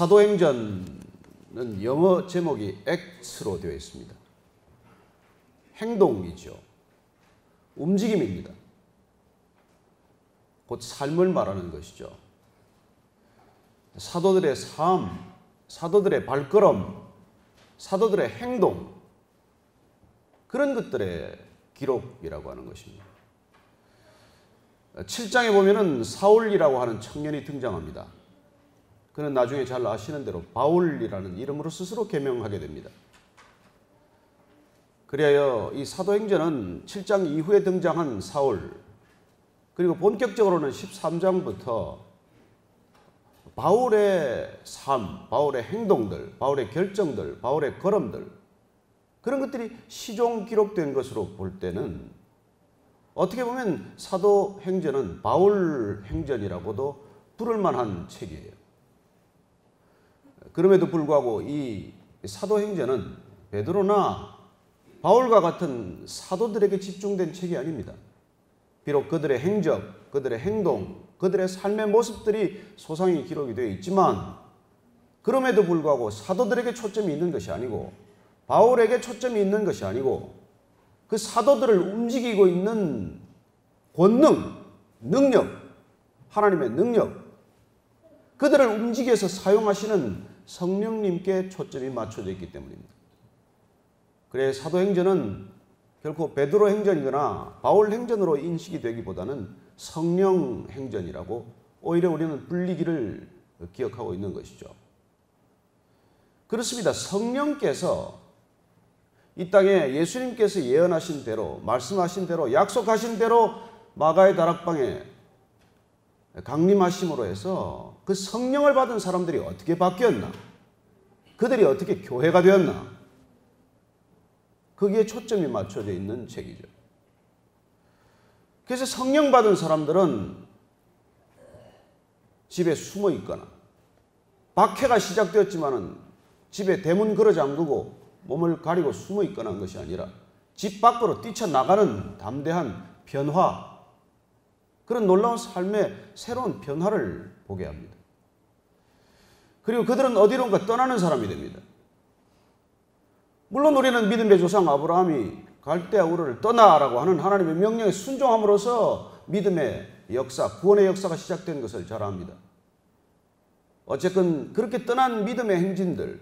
사도행전은 영어 제목이 Acts로 되어 있습니다. 행동이죠. 움직임입니다. 곧 삶을 말하는 것이죠. 사도들의 삶, 사도들의 발걸음, 사도들의 행동, 그런 것들의 기록이라고 하는 것입니다. 7장에 보면은 사울이라고 하는 청년이 등장합니다. 그는 나중에 잘 아시는 대로 바울이라는 이름으로 스스로 개명하게 됩니다. 그리하여 이 사도행전은 7장 이후에 등장한 사울, 그리고 본격적으로는 13장부터 바울의 삶, 바울의 행동들, 바울의 결정들, 바울의 걸음들, 그런 것들이 시종 기록된 것으로 볼 때는 어떻게 보면 사도행전은 바울 행전이라고도 부를 만한 책이에요. 그럼에도 불구하고 이 사도행전은 베드로나 바울과 같은 사도들에게 집중된 책이 아닙니다. 비록 그들의 행적, 그들의 행동, 그들의 삶의 모습들이 소상히 기록이 되어 있지만 그럼에도 불구하고 사도들에게 초점이 있는 것이 아니고 바울에게 초점이 있는 것이 아니고 그 사도들을 움직이고 있는 권능, 능력, 하나님의 능력, 그들을 움직여서 사용하시는 성령님께 초점이 맞춰져 있기 때문입니다. 그래 사도행전은 결코 베드로 행전이거나 바울 행전으로 인식이 되기보다는 성령 행전이라고 오히려 우리는 불리기를 기억하고 있는 것이죠. 그렇습니다. 성령께서 이 땅에 예수님께서 예언하신 대로, 말씀하신 대로, 약속하신 대로 마가의 다락방에 강림하심으로 해서 그 성령을 받은 사람들이 어떻게 바뀌었나? 그들이 어떻게 교회가 되었나? 거기에 초점이 맞춰져 있는 책이죠. 그래서 성령 받은 사람들은 집에 숨어 있거나 박해가 시작되었지만은 집에 대문 걸어 잠그고 몸을 가리고 숨어 있거나 한 것이 아니라 집 밖으로 뛰쳐나가는 담대한 변화, 그런 놀라운 삶의 새로운 변화를 보게 합니다. 그리고 그들은 어디론가 떠나는 사람이 됩니다. 물론 우리는 믿음의 조상 아브라함이 갈대아 우르를 떠나라고 하는 하나님의 명령에 순종함으로써 믿음의 역사, 구원의 역사가 시작된 것을 잘 압니다. 어쨌든 그렇게 떠난 믿음의 행진들,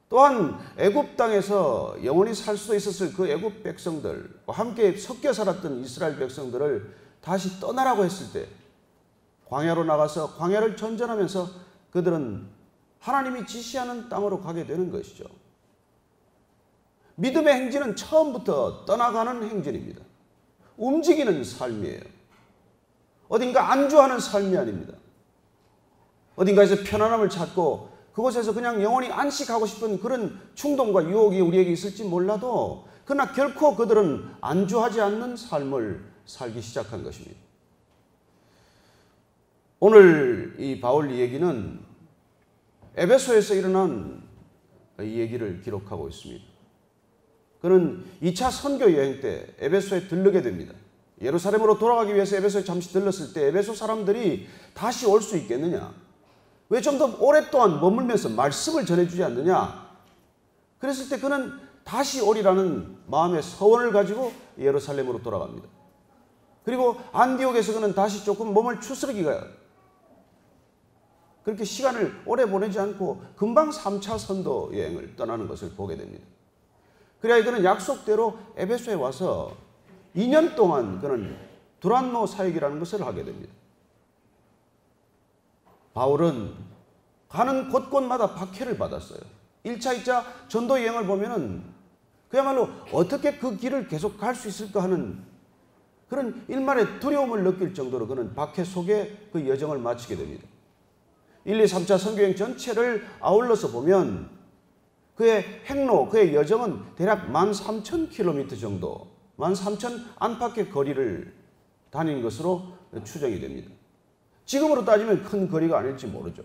또한 애굽 땅에서 영원히 살 수도 있었을 그 애굽 백성들과 함께 섞여 살았던 이스라엘 백성들을 다시 떠나라고 했을 때 광야로 나가서 광야를 전전하면서 그들은 하나님이 지시하는 땅으로 가게 되는 것이죠. 믿음의 행진은 처음부터 떠나가는 행진입니다. 움직이는 삶이에요. 어딘가 안주하는 삶이 아닙니다. 어딘가에서 편안함을 찾고 그곳에서 그냥 영원히 안식하고 싶은 그런 충동과 유혹이 우리에게 있을지 몰라도 그러나 결코 그들은 안주하지 않는 삶을 살기 시작한 것입니다. 오늘 이 바울 이야기는 에베소에서 일어난 이 얘기를 기록하고 있습니다. 그는 2차 선교 여행 때 에베소에 들르게 됩니다. 예루살렘으로 돌아가기 위해서 에베소에 잠시 들렀을 때 에베소 사람들이 다시 올 수 있겠느냐? 왜 좀 더 오랫동안 머물면서 말씀을 전해주지 않느냐? 그랬을 때 그는 다시 오리라는 마음의 서원을 가지고 예루살렘으로 돌아갑니다. 그리고 안디옥에서 그는 다시 조금 몸을 추스르기가 그렇게 시간을 오래 보내지 않고 금방 3차 선도 여행을 떠나는 것을 보게 됩니다. 그래야 그는 약속대로 에베소에 와서 2년 동안 그는 두란노 사역이라는 것을 하게 됩니다. 바울은 가는 곳곳마다 박해를 받았어요. 1차, 2차 전도 여행을 보면은 그야말로 어떻게 그 길을 계속 갈 수 있을까 하는 그런 일말의 두려움을 느낄 정도로 그는 박해 속에 그 여정을 마치게 됩니다. 1, 2, 3차 선교여행 전체를 아울러서 보면 그의 행로, 그의 여정은 대략 13,000km 정도, 13,000 안팎의 거리를 다닌 것으로 추정이 됩니다. 지금으로 따지면 큰 거리가 아닐지 모르죠.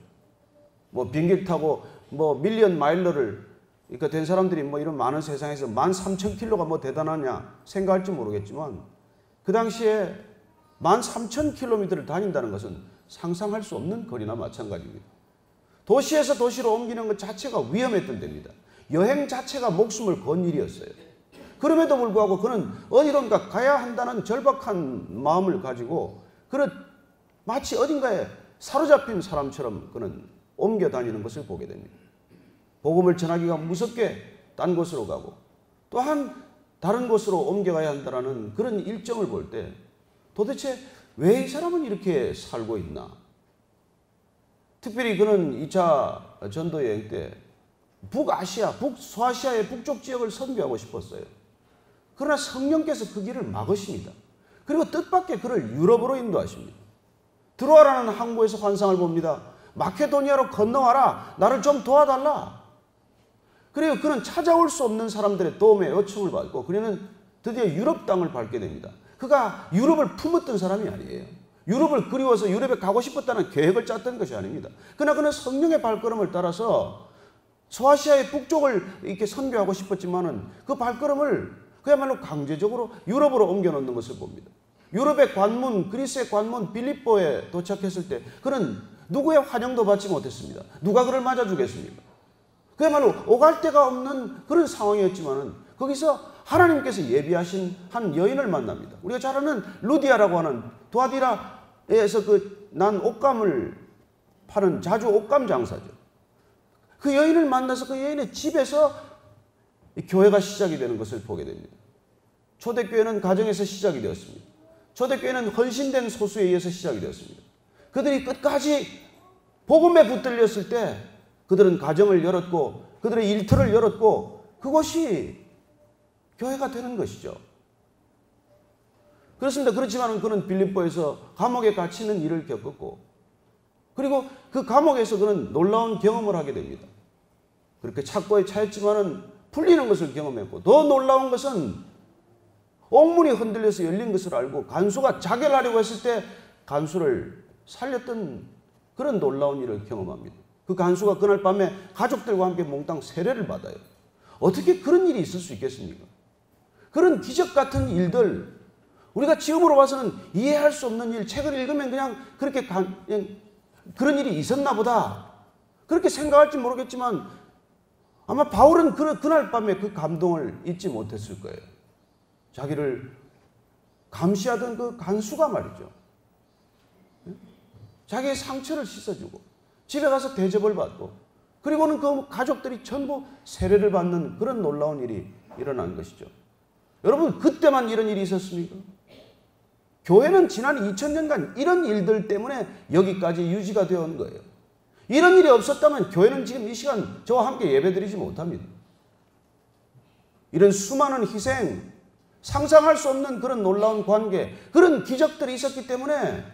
뭐 비행기 타고 뭐 밀리언 마일러를 그러니까 된 사람들이 뭐 이런 많은 세상에서 13,000km가 뭐 대단하냐 생각할지 모르겠지만 그 당시에 13,000km를 다닌다는 것은 상상할 수 없는 거리나 마찬가지입니다. 도시에서 도시로 옮기는 것 자체가 위험했던 데입니다. 여행 자체가 목숨을 건 일이었어요. 그럼에도 불구하고 그는 어디론가 가야 한다는 절박한 마음을 가지고 그는 마치 어딘가에 사로잡힌 사람처럼 그는 옮겨 다니는 것을 보게 됩니다. 복음을 전하기가 무섭게 딴 곳으로 가고 또한 다른 곳으로 옮겨가야 한다는 그런 일정을 볼 때 도대체 왜 이 사람은 이렇게 살고 있나? 특별히 그는 2차 전도 여행 때 북아시아, 북소아시아의 북쪽 지역을 선교하고 싶었어요. 그러나 성령께서 그 길을 막으십니다. 그리고 뜻밖의 그를 유럽으로 인도하십니다. 드로아라는 항구에서 환상을 봅니다. 마케도니아로 건너와라. 나를 좀 도와달라. 그리고 그는 찾아올 수 없는 사람들의 도움의 요청을 받고 그는 드디어 유럽 땅을 밟게 됩니다. 그가 유럽을 품었던 사람이 아니에요. 유럽을 그리워서 유럽에 가고 싶었다는 계획을 짰던 것이 아닙니다. 그러나 그는 성령의 발걸음을 따라서 소아시아의 북쪽을 이렇게 선교하고 싶었지만은 그 발걸음을 그야말로 강제적으로 유럽으로 옮겨놓는 것을 봅니다. 유럽의 관문, 그리스의 관문 빌립보에 도착했을 때 그는 누구의 환영도 받지 못했습니다. 누가 그를 맞아주겠습니까? 그야말로 오갈 데가 없는 그런 상황이었지만은 거기서 하나님께서 예비하신 한 여인을 만납니다. 우리가 잘 아는 루디아라고 하는 두아디라에서 난 옷감을 파는 자주 옷감 장사죠. 그 여인을 만나서 그 여인의 집에서 교회가 시작이 되는 것을 보게 됩니다. 초대교회는 가정에서 시작이 되었습니다. 초대교회는 헌신된 소수에 의해서 시작이 되었습니다. 그들이 끝까지 복음에 붙들렸을 때 그들은 가정을 열었고 그들의 일터를 열었고 그것이 교회가 되는 것이죠. 그렇습니다. 그렇지만 그는 빌립보에서 감옥에 갇히는 일을 겪었고 그리고 그 감옥에서 그는 놀라운 경험을 하게 됩니다. 그렇게 찾고에 차였지만은 풀리는 것을 경험했고 더 놀라운 것은 옥문이 흔들려서 열린 것을 알고 간수가 자결하려고 했을 때 간수를 살렸던 그런 놀라운 일을 경험합니다. 그 간수가 그날 밤에 가족들과 함께 몽땅 세례를 받아요. 어떻게 그런 일이 있을 수 있겠습니까? 그런 기적 같은 일들, 우리가 지금으로 봐서는 이해할 수 없는 일, 책을 읽으면 그냥 그렇게 그런 일이 있었나 보다 그렇게 생각할지 모르겠지만 아마 바울은 그날 밤에 그 감동을 잊지 못했을 거예요. 자기를 감시하던 그 간수가 말이죠. 자기의 상처를 씻어주고 집에 가서 대접을 받고 그리고는 그 가족들이 전부 세례를 받는 그런 놀라운 일이 일어난 것이죠. 여러분 그때만 이런 일이 있었습니까? 교회는 지난 2000년간 이런 일들 때문에 여기까지 유지가 되어 온 거예요. 이런 일이 없었다면 교회는 지금 이 시간 저와 함께 예배드리지 못합니다. 이런 수많은 희생, 상상할 수 없는 그런 놀라운 관계, 그런 기적들이 있었기 때문에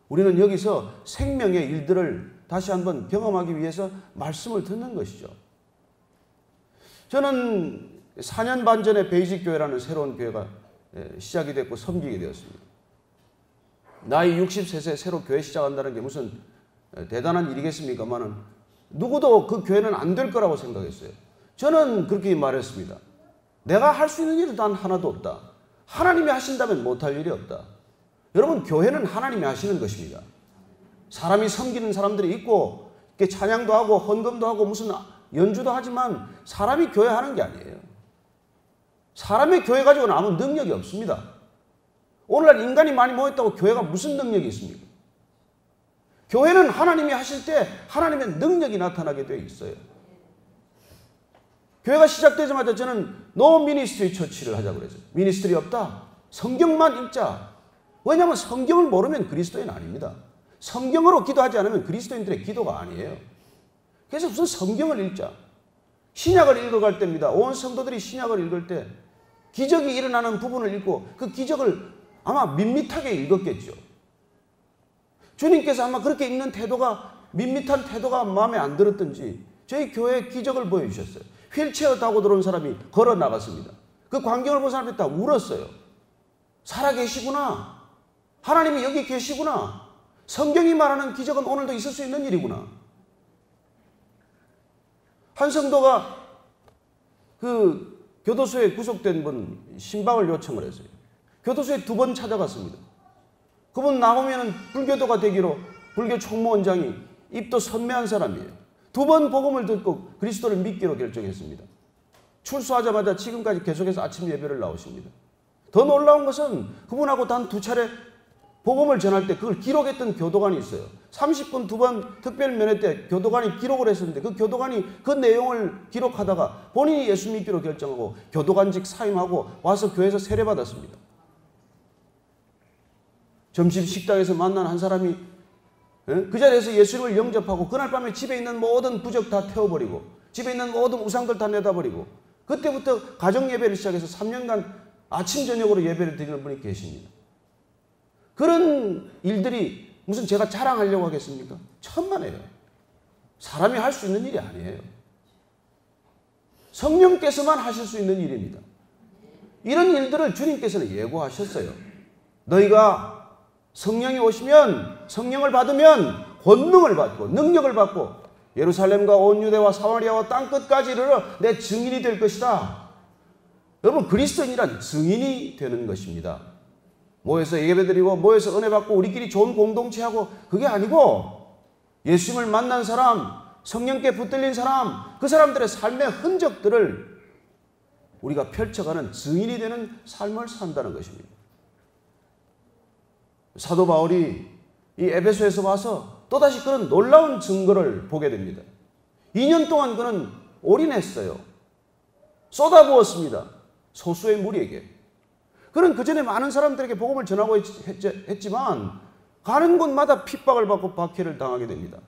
우리는 여기서 생명의 일들을 다시 한번 경험하기 위해서 말씀을 듣는 것이죠. 저는 4년 반 전에 베이직 교회라는 새로운 교회가 시작이 됐고 섬기게 되었습니다. 나이 63세 새로 교회 시작한다는 게 무슨 대단한 일이겠습니까만은 누구도 그 교회는 안 될 거라고 생각했어요. 저는 그렇게 말했습니다. 내가 할 수 있는 일은 단 하나도 없다. 하나님이 하신다면 못할 일이 없다. 여러분 교회는 하나님이 하시는 것입니다. 사람이 섬기는 사람들이 있고 찬양도 하고 헌금도 하고 무슨 연주도 하지만 사람이 교회 하는 게 아니에요. 사람의 교회 가지고는 아무 능력이 없습니다. 오늘날 인간이 많이 모였다고 교회가 무슨 능력이 있습니까? 교회는 하나님이 하실 때 하나님의 능력이 나타나게 되어 있어요. 교회가 시작되자마자 저는 노 미니스트리 처치를 하자고 그랬어요. 미니스트리 없다. 성경만 읽자. 왜냐하면 성경을 모르면 그리스도인 아닙니다. 성경으로 기도하지 않으면 그리스도인들의 기도가 아니에요. 그래서 무슨 성경을 읽자. 신약을 읽어갈 때입니다. 온 성도들이 신약을 읽을 때 기적이 일어나는 부분을 읽고 그 기적을 아마 밋밋하게 읽었겠죠. 주님께서 아마 그렇게 읽는 태도가 밋밋한 태도가 마음에 안 들었던지 저희 교회에 기적을 보여주셨어요. 휠체어 타고 들어온 사람이 걸어 나갔습니다. 그 광경을 본 사람들이 다 울었어요. 살아계시구나. 하나님이 여기 계시구나. 성경이 말하는 기적은 오늘도 있을 수 있는 일이구나. 한 성도가 그 교도소에 구속된 분 신방을 요청을 했어요. 교도소에 2번 찾아갔습니다. 그분 나오면 불교도가 되기로 불교 총무원장이 입도 선매한 사람이에요. 2번 복음을 듣고 그리스도를 믿기로 결정했습니다. 출소하자마자 지금까지 계속해서 아침 예배를 나오십니다. 더 놀라운 것은 그분하고 단 2차례 복음을 전할 때 그걸 기록했던 교도관이 있어요. 30분 2번 특별 면회 때 교도관이 기록을 했었는데 그 교도관이 그 내용을 기록하다가 본인이 예수 믿기로 결정하고 교도관직 사임하고 와서 교회에서 세례받았습니다. 점심 식당에서 만난 한 사람이 그 자리에서 예수님을 영접하고 그날 밤에 집에 있는 모든 부적 다 태워버리고 집에 있는 모든 우상들 다 내다버리고 그때부터 가정 예배를 시작해서 3년간 아침 저녁으로 예배를 드리는 분이 계십니다. 그런 일들이 무슨 제가 자랑하려고 하겠습니까? 천만에요. 사람이 할 수 있는 일이 아니에요. 성령께서만 하실 수 있는 일입니다. 이런 일들을 주님께서는 예고하셨어요. 너희가 성령이 오시면 성령을 받으면 권능을 받고 능력을 받고 예루살렘과 온 유대와 사마리아와 땅끝까지 이르러 내 증인이 될 것이다. 여러분 그리스도인이란 증인이 되는 것입니다. 모여서 예배드리고 모여서 은혜 받고 우리끼리 좋은 공동체하고 그게 아니고 예수님을 만난 사람, 성령께 붙들린 사람, 그 사람들의 삶의 흔적들을 우리가 펼쳐가는 증인이 되는 삶을 산다는 것입니다. 사도 바울이 이 에베소에서 와서 또다시 그런 놀라운 증거를 보게 됩니다. 2년 동안 그는 올인했어요. 쏟아부었습니다. 소수의 무리에게. 그는 그전에 많은 사람들에게 복음을 전하고 했지만 가는 곳마다 핍박을 받고 박해를 당하게 됩니다.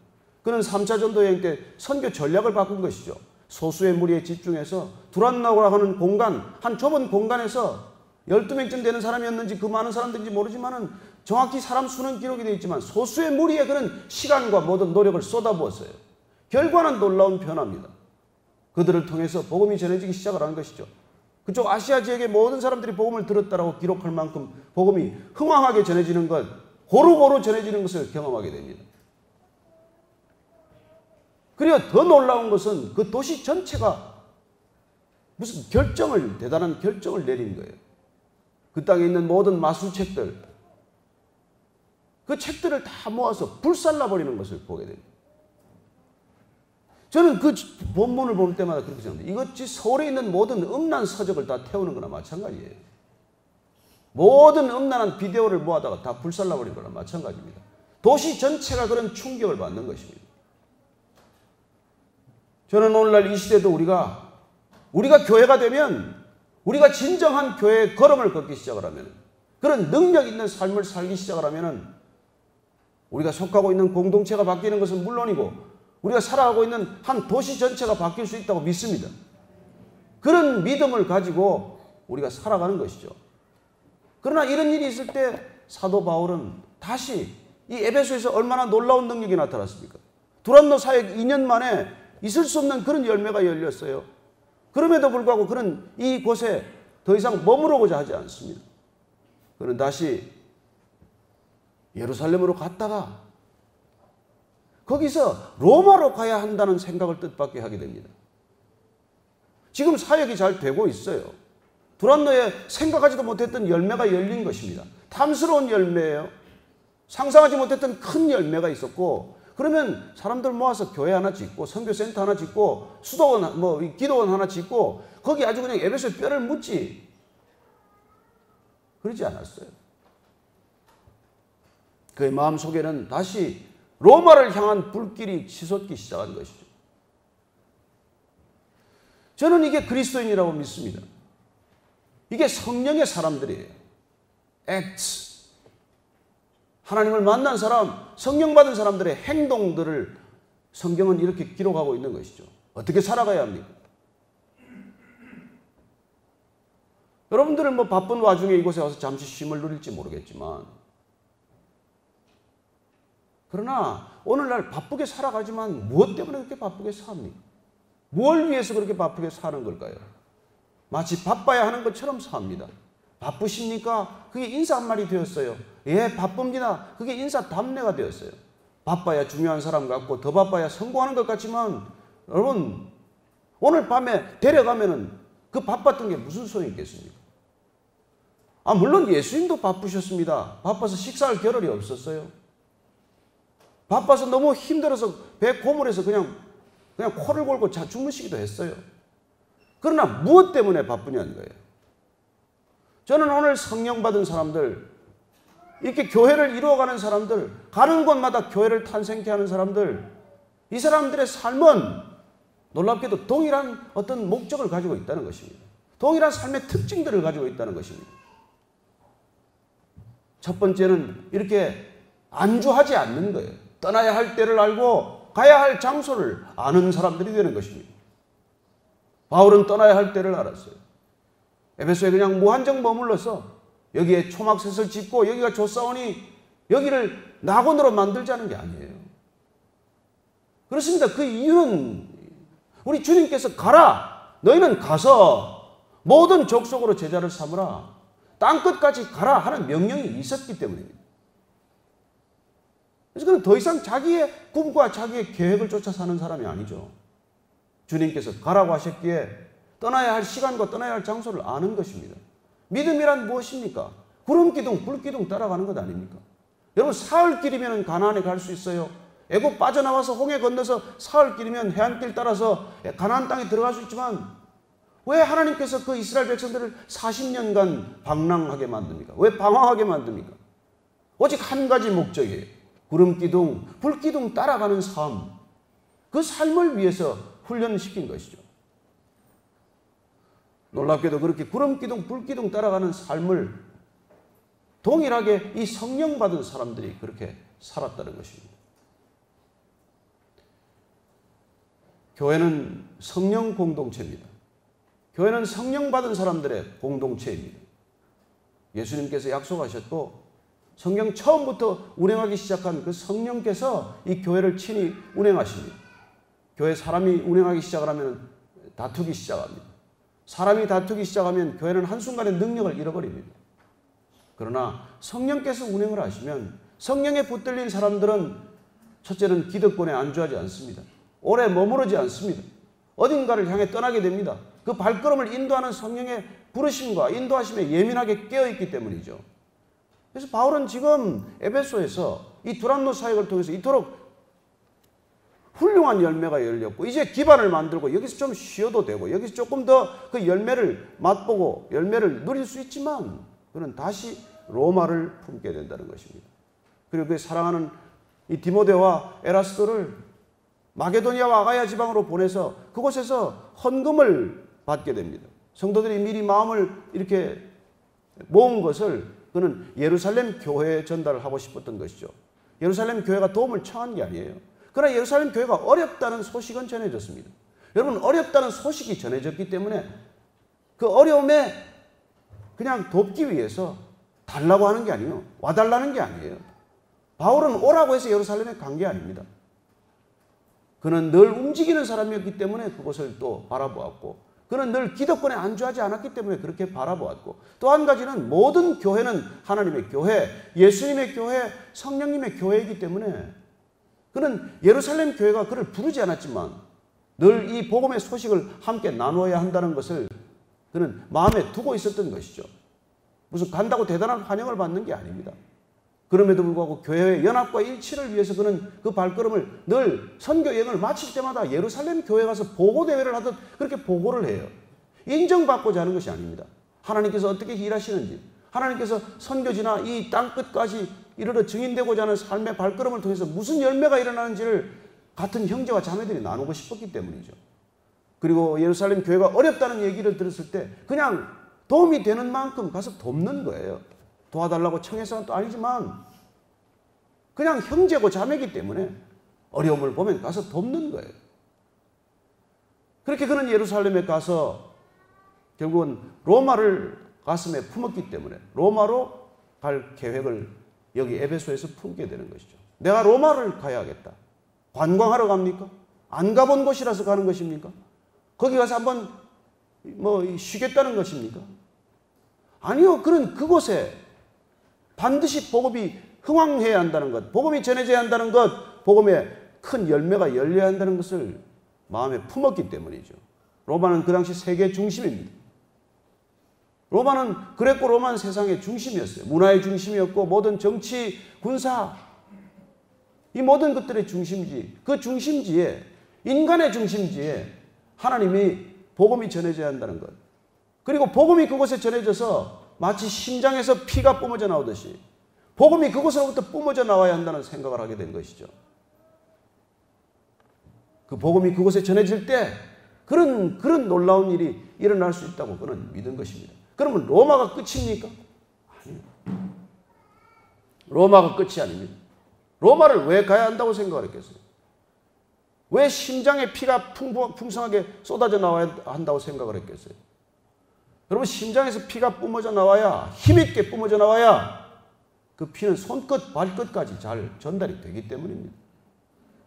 그는 3차 전도 여행 때 선교 전략을 바꾼 것이죠. 소수의 무리에 집중해서 두란노라고 하는 공간, 한 좁은 공간에서 12명쯤 되는 사람이었는지 그 많은 사람들인지 모르지만 정확히 사람 수는 기록이 되어 있지만 소수의 무리에 그는 시간과 모든 노력을 쏟아부었어요. 결과는 놀라운 변화입니다. 그들을 통해서 복음이 전해지기 시작을 한 것이죠. 그쪽 아시아 지역의 모든 사람들이 복음을 들었다라고 기록할 만큼 복음이 흥황하게 전해지는 것, 고루고루 전해지는 것을 경험하게 됩니다. 그리고 더 놀라운 것은 그 도시 전체가 무슨 대단한 결정을 내린 거예요. 그 땅에 있는 모든 마술책들, 그 책들을 다 모아서 불살라버리는 것을 보게 됩니다. 저는 그 본문을 볼 때마다 그렇게 생각합니다. 이것이 서울에 있는 모든 음란 서적을 다 태우는 거나 마찬가지예요. 모든 음란한 비디오를 모아다가 다 불살라버리는 거나 마찬가지입니다. 도시 전체가 그런 충격을 받는 것입니다. 저는 오늘날 이 시대도 우리가 교회가 되면 우리가 진정한 교회의 걸음을 걷기 시작을 하면 그런 능력 있는 삶을 살기 시작을 하면 우리가 속하고 있는 공동체가 바뀌는 것은 물론이고 우리가 살아가고 있는 한 도시 전체가 바뀔 수 있다고 믿습니다. 그런 믿음을 가지고 우리가 살아가는 것이죠. 그러나 이런 일이 있을 때 사도 바울은 다시 이 에베소에서 얼마나 놀라운 능력이 나타났습니까? 두란노 사역 2년 만에 있을 수 없는 그런 열매가 열렸어요. 그럼에도 불구하고 그는 이곳에 더 이상 머무르고자 하지 않습니다. 그는 다시 예루살렘으로 갔다가 거기서 로마로 가야 한다는 생각을 뜻밖의 하게 됩니다. 지금 사역이 잘 되고 있어요. 두란노에 생각하지도 못했던 열매가 열린 것입니다. 탐스러운 열매예요. 상상하지 못했던 큰 열매가 있었고 그러면 사람들 모아서 교회 하나 짓고 선교센터 하나 짓고 수도원, 기도원 하나 짓고 거기 아주 그냥 에베소에 뼈를 묻지. 그러지 않았어요. 그의 마음속에는 다시 로마를 향한 불길이 치솟기 시작한 것이죠. 저는 이게 그리스도인이라고 믿습니다. 이게 성령의 사람들이에요. acts. 하나님을 만난 사람, 성령 받은 사람들의 행동들을 성경은 이렇게 기록하고 있는 것이죠. 어떻게 살아가야 합니까? 여러분들은 바쁜 와중에 이곳에 와서 잠시 쉼을 누릴지 모르겠지만 그러나 오늘날 바쁘게 살아가지만 무엇 때문에 그렇게 바쁘게 삽니까? 뭘 위해서 그렇게 바쁘게 사는 걸까요? 마치 바빠야 하는 것처럼 삽니다. 바쁘십니까? 그게 인사 한 말이 되었어요. 예, 바쁩니다. 그게 인사 답례가 되었어요. 바빠야 중요한 사람 같고 더 바빠야 성공하는 것 같지만 여러분 오늘 밤에 데려가면은 그 바빴던 게 무슨 소용이 있겠습니까? 물론 예수님도 바쁘셨습니다. 바빠서 식사할 겨를이 없었어요. 바빠서 너무 힘들어서 배 고물에서 그냥 코를 골고 주무시기도 했어요. 그러나 무엇 때문에 바쁘냐는 거예요. 저는 오늘 성령 받은 사람들, 이렇게 교회를 이루어가는 사람들, 가는 곳마다 교회를 탄생케 하는 사람들, 이 사람들의 삶은 놀랍게도 동일한 어떤 목적을 가지고 있다는 것입니다. 동일한 삶의 특징들을 가지고 있다는 것입니다. 첫 번째는 이렇게 안주하지 않는 거예요. 떠나야 할 때를 알고 가야 할 장소를 아는 사람들이 되는 것입니다. 바울은 떠나야 할 때를 알았어요. 에베소에 그냥 무한정 머물러서 여기에 초막셋을 짓고 여기가 좋사오니 여기를 낙원으로 만들자는 게 아니에요. 그렇습니다. 그 이유는 우리 주님께서 가라. 너희는 가서 모든 족속으로 제자를 삼으라. 땅끝까지 가라 하는 명령이 있었기 때문입니다. 그래서 그는 더 이상 자기의 꿈과 자기의 계획을 쫓아 사는 사람이 아니죠. 주님께서 가라고 하셨기에 떠나야 할 시간과 떠나야 할 장소를 아는 것입니다. 믿음이란 무엇입니까? 구름기둥, 불기둥 따라가는 것 아닙니까? 여러분, 사흘길이면 가나안에 갈 수 있어요. 애굽 빠져나와서 홍해 건너서 사흘길이면 해안길 따라서 가나안 땅에 들어갈 수 있지만 왜 하나님께서 그 이스라엘 백성들을 40년간 방랑하게 만듭니까? 왜 방황하게 만듭니까? 오직 한 가지 목적이에요. 구름기둥, 불기둥 따라가는 삶. 그 삶을 위해서 훈련시킨 것이죠. 놀랍게도 그렇게 구름기둥, 불기둥 따라가는 삶을 동일하게 이 성령 받은 사람들이 그렇게 살았다는 것입니다. 교회는 성령 공동체입니다. 교회는 성령 받은 사람들의 공동체입니다. 예수님께서 약속하셨고 성경 처음부터 운행하기 시작한 그 성령께서 이 교회를 친히 운행하십니다. 교회 사람이 운행하기 시작을 하면 다투기 시작합니다. 사람이 다투기 시작하면 교회는 한순간에 능력을 잃어버립니다. 그러나 성령께서 운행을 하시면 성령에 붙들린 사람들은 첫째는 기득권에 안주하지 않습니다. 오래 머무르지 않습니다. 어딘가를 향해 떠나게 됩니다. 그 발걸음을 인도하는 성령의 부르심과 인도하심에 예민하게 깨어있기 때문이죠. 그래서 바울은 지금 에베소에서 이 두란노 사역을 통해서 이토록 훌륭한 열매가 열렸고 이제 기반을 만들고 여기서 좀 쉬어도 되고 여기서 조금 더 그 열매를 맛보고 열매를 누릴 수 있지만 그는 다시 로마를 품게 된다는 것입니다. 그리고 그 사랑하는 이 디모데와 에라스도를 마게도니아와 아가야 지방으로 보내서 그곳에서 헌금을 받게 됩니다. 성도들이 미리 마음을 이렇게 모은 것을 그는 예루살렘 교회에 전달을 하고 싶었던 것이죠. 예루살렘 교회가 도움을 청한 게 아니에요. 그러나 예루살렘 교회가 어렵다는 소식은 전해졌습니다. 여러분, 어렵다는 소식이 전해졌기 때문에 그 어려움에 그냥 돕기 위해서 달라고 하는 게 아니에요. 와달라는 게 아니에요. 바울은 오라고 해서 예루살렘에 간 게 아닙니다. 그는 늘 움직이는 사람이었기 때문에 그것을 또 바라보았고 그는 늘 기득권에 안주하지 않았기 때문에 그렇게 바라보았고 또 한 가지는 모든 교회는 하나님의 교회, 예수님의 교회, 성령님의 교회이기 때문에 그는 예루살렘 교회가 그를 부르지 않았지만 늘 이 복음의 소식을 함께 나누어야 한다는 것을 그는 마음에 두고 있었던 것이죠. 무슨 간다고 대단한 환영을 받는 게 아닙니다. 그럼에도 불구하고 교회의 연합과 일치를 위해서 그는 그 발걸음을 늘 선교 여행을 마칠 때마다 예루살렘 교회에 가서 보고대회를 하듯 그렇게 보고를 해요. 인정받고자 하는 것이 아닙니다. 하나님께서 어떻게 일하시는지, 하나님께서 선교지나 이 땅끝까지 이르러 증인되고자 하는 삶의 발걸음을 통해서 무슨 열매가 일어나는지를 같은 형제와 자매들이 나누고 싶었기 때문이죠. 그리고 예루살렘 교회가 어렵다는 얘기를 들었을 때 그냥 도움이 되는 만큼 가서 돕는 거예요. 도와달라고 청해서는 또 아니지만 그냥 형제고 자매이기 때문에 어려움을 보면 가서 돕는 거예요. 그렇게 그는 예루살렘에 가서 결국은 로마를 가슴에 품었기 때문에 로마로 갈 계획을 여기 에베소에서 품게 되는 것이죠. 내가 로마를 가야겠다. 관광하러 갑니까? 안 가본 곳이라서 가는 것입니까? 거기 가서 한번 쉬겠다는 것입니까? 아니요. 그는 그곳에 반드시 복음이 흥황해야 한다는 것, 복음이 전해져야 한다는 것, 복음의 큰 열매가 열려야 한다는 것을 마음에 품었기 때문이죠. 로마는 그 당시 세계 중심입니다. 로마는 그레코 로만 세상의 중심이었어요. 문화의 중심이었고 모든 정치, 군사, 이 모든 것들의 중심지, 그 중심지에, 인간의 중심지에 하나님이 복음이 전해져야 한다는 것. 그리고 복음이 그곳에 전해져서 마치 심장에서 피가 뿜어져 나오듯이 복음이 그곳으로부터 뿜어져 나와야 한다는 생각을 하게 된 것이죠. 그 복음이 그곳에 전해질 때 그런 놀라운 일이 일어날 수 있다고 그는 믿은 것입니다. 그러면 로마가 끝입니까? 아니요. 로마가 끝이 아닙니다. 로마를 왜 가야 한다고 생각을 했겠어요? 왜 심장에 피가 풍성하게 쏟아져 나와야 한다고 생각을 했겠어요? 여러분, 심장에서 피가 뿜어져 나와야, 힘있게 뿜어져 나와야 그 피는 손끝, 발끝까지 잘 전달이 되기 때문입니다.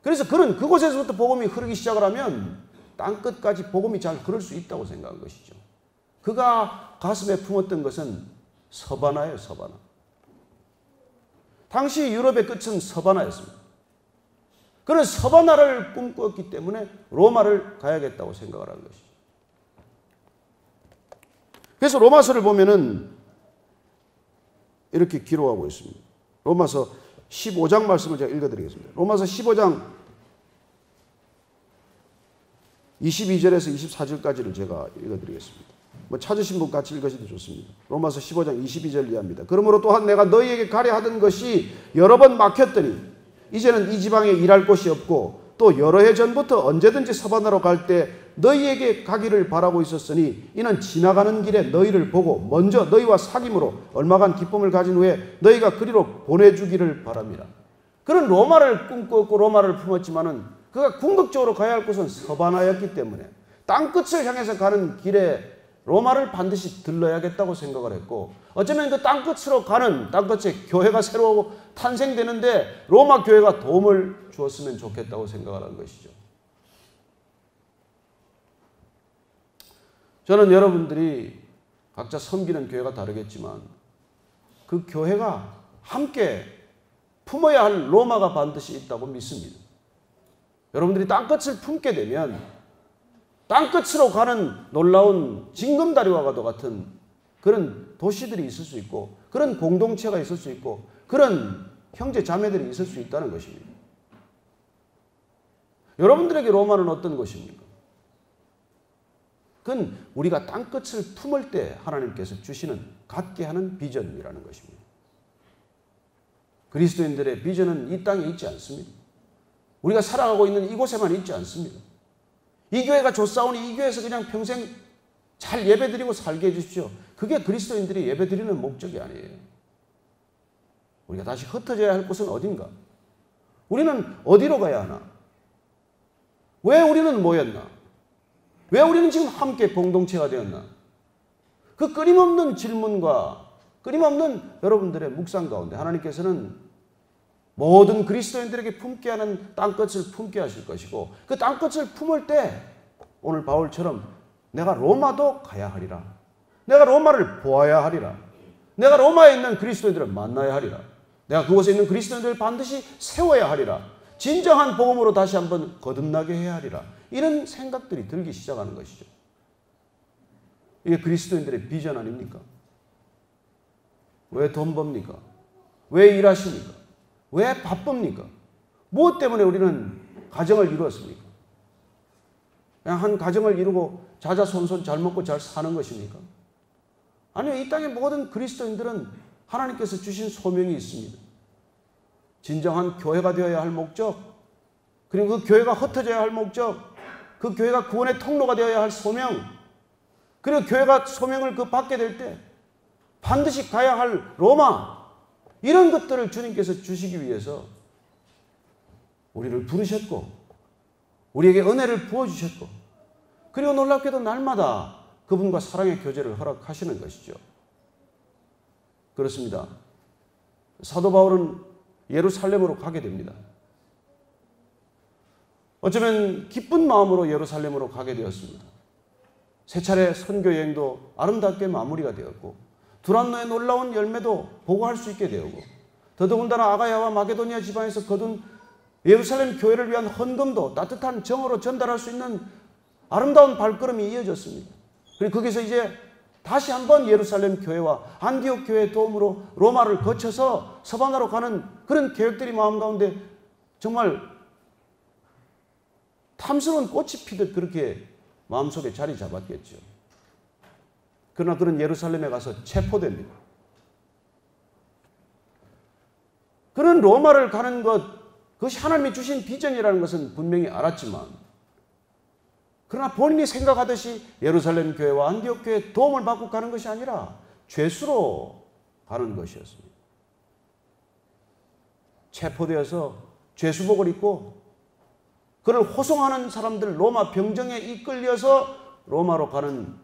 그래서 그는 그곳에서부터 복음이 흐르기 시작을 하면 땅끝까지 복음이 잘 흐를 수 있다고 생각한 것이죠. 그가 가슴에 품었던 것은 서바나예요, 서바나. 당시 유럽의 끝은 서바나였습니다. 그는 서바나를 꿈꾸었기 때문에 로마를 가야겠다고 생각을 한 것이죠. 그래서 로마서를 보면은 이렇게 기록하고 있습니다. 로마서 15장 말씀을 제가 읽어드리겠습니다. 로마서 15장 22절에서 24절까지를 제가 읽어드리겠습니다. 찾으신 분 같이 읽으셔도 좋습니다. 로마서 15장 22절 이하입니다. 그러므로 또한 내가 너희에게 가려 하던 것이 여러 번 막혔더니 이제는 이 지방에 일할 곳이 없고 또 여러 해 전부터 언제든지 서바나로 갈 때 너희에게 가기를 바라고 있었으니 이는 지나가는 길에 너희를 보고 먼저 너희와 사귐으로 얼마간 기쁨을 가진 후에 너희가 그리로 보내주기를 바랍니다. 그는 로마를 꿈꾸었고 로마를 품었지만은 그가 궁극적으로 가야 할 곳은 서바나였기 때문에 땅끝을 향해서 가는 길에 로마를 반드시 들러야겠다고 생각을 했고, 어쩌면 그 땅끝으로 가는 땅끝에 교회가 새로 탄생되는데 로마 교회가 도움을 주었으면 좋겠다고 생각을 한 것이죠. 저는 여러분들이 각자 섬기는 교회가 다르겠지만 그 교회가 함께 품어야 할 로마가 반드시 있다고 믿습니다. 여러분들이 땅끝을 품게 되면 땅끝으로 가는 놀라운 징검다리와 같은 그런 도시들이 있을 수 있고 그런 공동체가 있을 수 있고 그런 형제 자매들이 있을 수 있다는 것입니다. 여러분들에게 로마는 어떤 것입니까? 그건 우리가 땅끝을 품을 때 하나님께서 주시는 갖게 하는 비전이라는 것입니다. 그리스도인들의 비전은 이 땅에 있지 않습니다. 우리가 살아가고 있는 이곳에만 있지 않습니다. 이 교회가 좋사오니 이 교회에서 그냥 평생 잘 예배드리고 살게 해주십시오. 그게 그리스도인들이 예배드리는 목적이 아니에요. 우리가 다시 흩어져야 할 곳은 어딘가? 우리는 어디로 가야 하나? 왜 우리는 모였나? 왜 우리는 지금 함께 공동체가 되었나? 그 끊임없는 질문과 끊임없는 여러분들의 묵상 가운데 하나님께서는 모든 그리스도인들에게 품게 하는 땅끝을 품게 하실 것이고 그 땅끝을 품을 때 오늘 바울처럼 내가 로마도 가야 하리라. 내가 로마를 보아야 하리라. 내가 로마에 있는 그리스도인들을 만나야 하리라. 내가 그곳에 있는 그리스도인들을 반드시 세워야 하리라. 진정한 복음으로 다시 한번 거듭나게 해야 하리라. 이런 생각들이 들기 시작하는 것이죠. 이게 그리스도인들의 비전 아닙니까? 왜 돈 법니까? 왜 일하십니까? 왜 바쁩니까? 무엇 때문에 우리는 가정을 이루었습니까? 그냥 한 가정을 이루고 자자손손 잘 먹고 잘 사는 것입니까? 아니요. 이 땅의 모든 그리스도인들은 하나님께서 주신 소명이 있습니다. 진정한 교회가 되어야 할 목적, 그리고 그 교회가 흩어져야 할 목적, 그 교회가 구원의 통로가 되어야 할 소명, 그리고 교회가 소명을 받게 될 때 반드시 가야 할 로마, 이런 것들을 주님께서 주시기 위해서 우리를 부르셨고 우리에게 은혜를 부어주셨고 그리고 놀랍게도 날마다 그분과 사랑의 교제를 허락하시는 것이죠. 그렇습니다. 사도 바울은 예루살렘으로 가게 됩니다. 어쩌면 기쁜 마음으로 예루살렘으로 가게 되었습니다. 세 차례 선교 여행도 아름답게 마무리가 되었고 두란노의 놀라운 열매도 보고할 수 있게 되었고 더더군다나 아가야와 마게도니아 지방에서 거둔 예루살렘 교회를 위한 헌금도 따뜻한 정으로 전달할 수 있는 아름다운 발걸음이 이어졌습니다. 그리고 거기서 이제 다시 한번 예루살렘 교회와 안디옥 교회의 도움으로 로마를 거쳐서 서바나로 가는 그런 계획들이 마음 가운데 정말 탐스러운 꽃이 피듯 그렇게 마음속에 자리 잡았겠죠. 그러나 그는 예루살렘에 가서 체포됩니다. 그는 로마를 가는 것, 그것이 하나님이 주신 비전이라는 것은 분명히 알았지만, 그러나 본인이 생각하듯이 예루살렘 교회와 안디옥 교회의 도움을 받고 가는 것이 아니라 죄수로 가는 것이었습니다. 체포되어서 죄수복을 입고 그를 호송하는 사람들, 로마 병정에 이끌려서 로마로 가는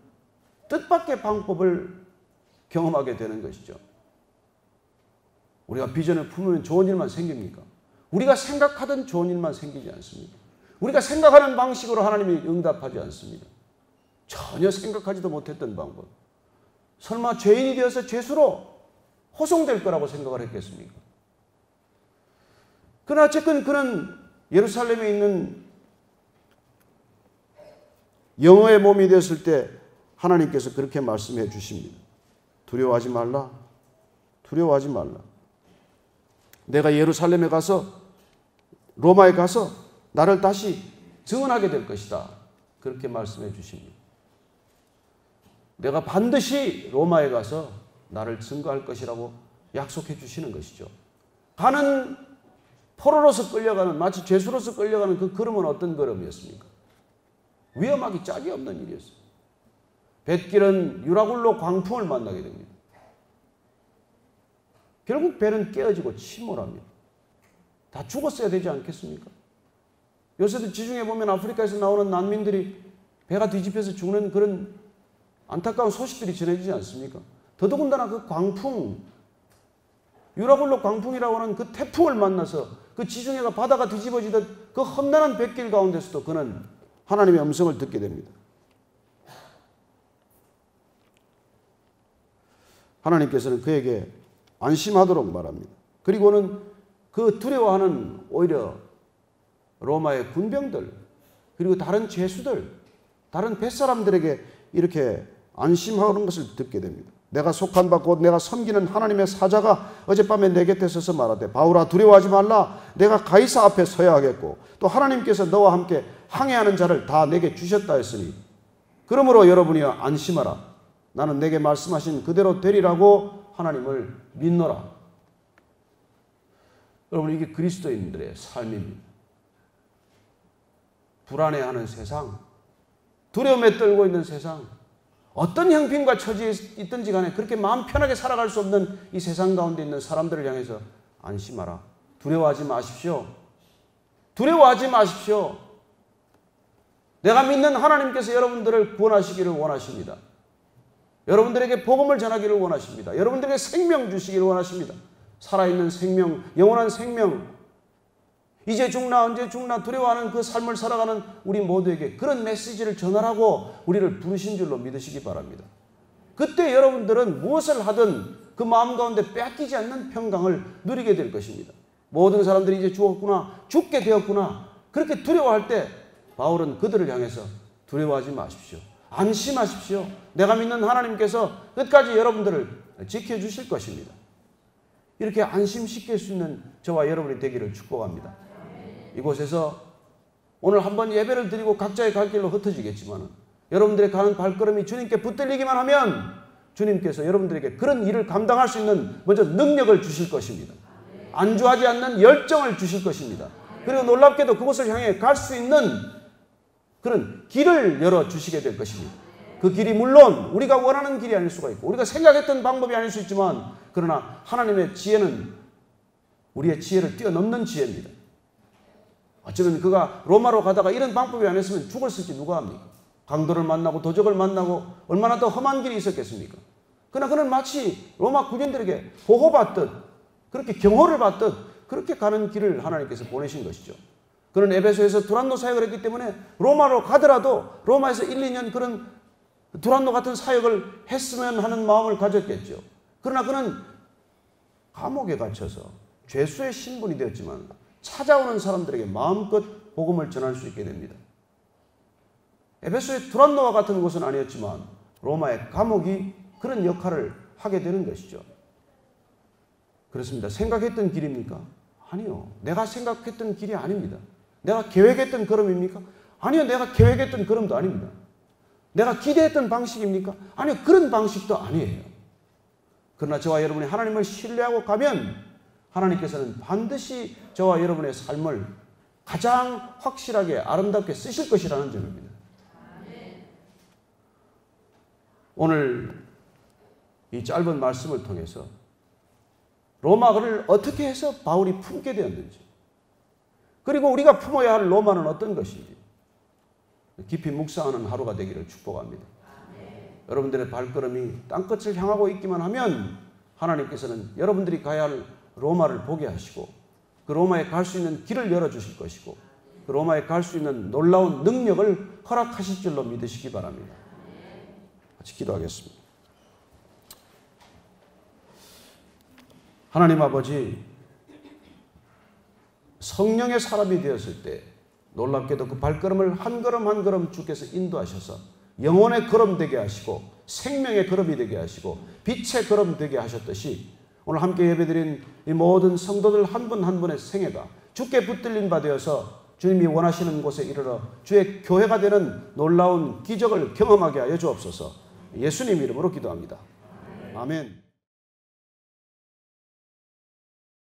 뜻밖의 방법을 경험하게 되는 것이죠. 우리가 비전을 품으면 좋은 일만 생깁니까? 우리가 생각하던 좋은 일만 생기지 않습니다. 우리가 생각하는 방식으로 하나님이 응답하지 않습니다. 전혀 생각하지도 못했던 방법. 설마 죄인이 되어서 죄수로 호송될 거라고 생각을 했겠습니까? 그러나 어쨌든 그는 예루살렘에 있는 영어의 몸이 되었을 때 하나님께서 그렇게 말씀해 주십니다. 두려워하지 말라. 두려워하지 말라. 내가 예루살렘에 가서 로마에 가서 나를 다시 증언하게 될 것이다. 그렇게 말씀해 주십니다. 내가 반드시 로마에 가서 나를 증거할 것이라고 약속해 주시는 것이죠. 가는 포로로서 끌려가는, 마치 죄수로서 끌려가는 그 걸음은 어떤 걸음이었습니까? 위험하기 짝이 없는 일이었어요. 뱃길은 유라굴로 광풍을 만나게 됩니다. 결국 배는 깨어지고 침몰합니다. 다 죽었어야 되지 않겠습니까? 요새도 지중해 보면 아프리카에서 나오는 난민들이 배가 뒤집혀서 죽는 그런 안타까운 소식들이 전해지지 않습니까? 더더군다나 그 광풍, 유라굴로 광풍이라고 하는 그 태풍을 만나서 그 지중해가 바다가 뒤집어지듯 그 험난한 뱃길 가운데서도 그는 하나님의 음성을 듣게 됩니다. 하나님께서는 그에게 안심하도록 말합니다. 그리고는 그 두려워하는 오히려 로마의 군병들, 그리고 다른 죄수들, 다른 뱃사람들에게 이렇게 안심하는 것을 듣게 됩니다. 내가 속한 바 곧 내가 섬기는 하나님의 사자가 어젯밤에 내 곁에 서서 말하되 바울아 두려워하지 말라. 내가 가이사 앞에 서야 하겠고 또 하나님께서 너와 함께 항해하는 자를 다 내게 주셨다 했으니 그러므로 여러분이여 안심하라. 나는 내게 말씀하신 그대로 되리라고 하나님을 믿노라. 여러분, 이게 그리스도인들의 삶입니다. 불안해하는 세상, 두려움에 떨고 있는 세상, 어떤 형편과 처지에 있든지 간에 그렇게 마음 편하게 살아갈 수 없는 이 세상 가운데 있는 사람들을 향해서 안심하라. 두려워하지 마십시오. 두려워하지 마십시오. 내가 믿는 하나님께서 여러분들을 구원하시기를 원하십니다. 여러분들에게 복음을 전하기를 원하십니다. 여러분들에게 생명 주시기를 원하십니다. 살아있는 생명, 영원한 생명, 이제 죽나 언제 죽나 두려워하는 그 삶을 살아가는 우리 모두에게 그런 메시지를 전하라고 우리를 부르신 줄로 믿으시기 바랍니다. 그때 여러분들은 무엇을 하든 그 마음 가운데 빼앗기지 않는 평강을 누리게 될 것입니다. 모든 사람들이 이제 죽었구나, 죽게 되었구나, 그렇게 두려워할 때 바울은 그들을 향해서 두려워하지 마십시오. 안심하십시오. 내가 믿는 하나님께서 끝까지 여러분들을 지켜주실 것입니다. 이렇게 안심시킬 수 있는 저와 여러분이 되기를 축복합니다. 이곳에서 오늘 한번 예배를 드리고 각자의 갈 길로 흩어지겠지만 여러분들의 가는 발걸음이 주님께 붙들리기만 하면 주님께서 여러분들에게 그런 일을 감당할 수 있는 먼저 능력을 주실 것입니다. 안주하지 않는 열정을 주실 것입니다. 그리고 놀랍게도 그곳을 향해 갈 수 있는 그런 길을 열어주시게 될 것입니다. 그 길이 물론 우리가 원하는 길이 아닐 수가 있고 우리가 생각했던 방법이 아닐 수 있지만 그러나 하나님의 지혜는 우리의 지혜를 뛰어넘는 지혜입니다. 어쩌면 그가 로마로 가다가 이런 방법이 아니었으면 죽었을지 누가 합니까? 강도를 만나고 도적을 만나고 얼마나 더 험한 길이 있었겠습니까? 그러나 그는 마치 로마 군인들에게 보호받듯 그렇게 경호를 받듯 그렇게 가는 길을 하나님께서 보내신 것이죠. 그는 에베소에서 두란노 사역을 했기 때문에 로마로 가더라도 로마에서 1, 2년 그런 두란노 같은 사역을 했으면 하는 마음을 가졌겠죠. 그러나 그는 감옥에 갇혀서 죄수의 신분이 되었지만 찾아오는 사람들에게 마음껏 복음을 전할 수 있게 됩니다. 에베소의 두란노와 같은 곳은 아니었지만 로마의 감옥이 그런 역할을 하게 되는 것이죠. 그렇습니다. 생각했던 길입니까? 아니요. 내가 생각했던 길이 아닙니다. 내가 계획했던 걸음입니까? 아니요. 내가 계획했던 걸음도 아닙니다. 내가 기대했던 방식입니까? 아니요. 그런 방식도 아니에요. 그러나 저와 여러분이 하나님을 신뢰하고 가면 하나님께서는 반드시 저와 여러분의 삶을 가장 확실하게 아름답게 쓰실 것이라는 점입니다. 오늘 이 짧은 말씀을 통해서 로마를 어떻게 해서 바울이 품게 되었는지, 그리고 우리가 품어야 할 로마는 어떤 것인지 깊이 묵상하는 하루가 되기를 축복합니다. 여러분들의 발걸음이 땅끝을 향하고 있기만 하면 하나님께서는 여러분들이 가야 할 로마를 보게 하시고 그 로마에 갈 수 있는 길을 열어주실 것이고 그 로마에 갈 수 있는 놀라운 능력을 허락하실 줄로 믿으시기 바랍니다. 같이 기도하겠습니다. 하나님 아버지, 성령의 사람이 되었을 때 놀랍게도 그 발걸음을 한 걸음 한 걸음 주께서 인도하셔서 영혼의 걸음 되게 하시고 생명의 걸음이 되게 하시고 빛의 걸음 되게 하셨듯이 오늘 함께 예배드린 이 모든 성도들 한 분 한 분의 생애가 주께 붙들린 바 되어서 주님이 원하시는 곳에 이르러 주의 교회가 되는 놀라운 기적을 경험하게 하여 주옵소서. 예수님 이름으로 기도합니다. 아멘.